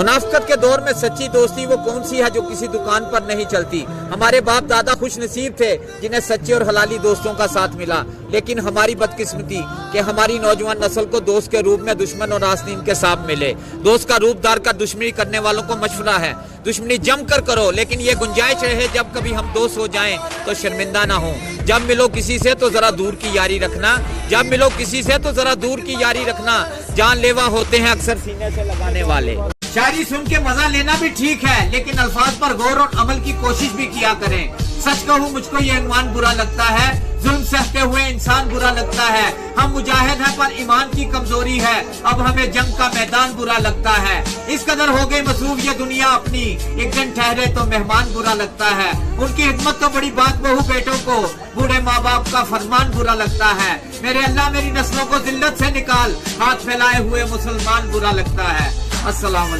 मुनाफिकत के दौर में सच्ची दोस्ती वो कौन सी है जो किसी दुकान पर नहीं चलती। हमारे बाप दादा खुश नसीब थे जिन्हें सच्चे और हलाली दोस्तों का साथ मिला, लेकिन हमारी बदकिस्मती कि हमारी नौजवान नस्ल को दोस्त के रूप में दुश्मन और आस्तीन के सांप मिले। दोस्त का रूप धार कर दुश्मनी करने वालों को मशवरा है, दुश्मनी जम कर करो, लेकिन ये गुंजाइश रहे जब कभी हम दोस्त हो जाएं तो शर्मिंदा ना हो। जब मिलो किसी से तो जरा दूर की यारी रखना, जब मिलो किसी से तो जरा दूर की यारी रखना। जानलेवा होते हैं अक्सर सीने से लगाने वाले। शायरी सुन के मजा लेना भी ठीक है, लेकिन अल्फाज पर गौर और अमल की कोशिश भी किया करें। सच कहूँ मुझको ये ईमान बुरा लगता है, जुल्म सहते हुए इंसान बुरा लगता है। हम मुजाहिद हैं पर ईमान की कमजोरी है, अब हमें जंग का मैदान बुरा लगता है। इस कदर हो गई मसरूफ ये दुनिया अपनी, एक दिन ठहरे तो मेहमान बुरा लगता है। उनकी हिकमत तो बड़ी बात बहू बेटों को, बूढ़े माँ बाप का फरमान बुरा लगता है। मेरे अल्लाह मेरी नस्लों को जिल्लत से निकाल, हाथ फैलाए हुए मुसलमान बुरा लगता है। अस्सलाम वालेकुम।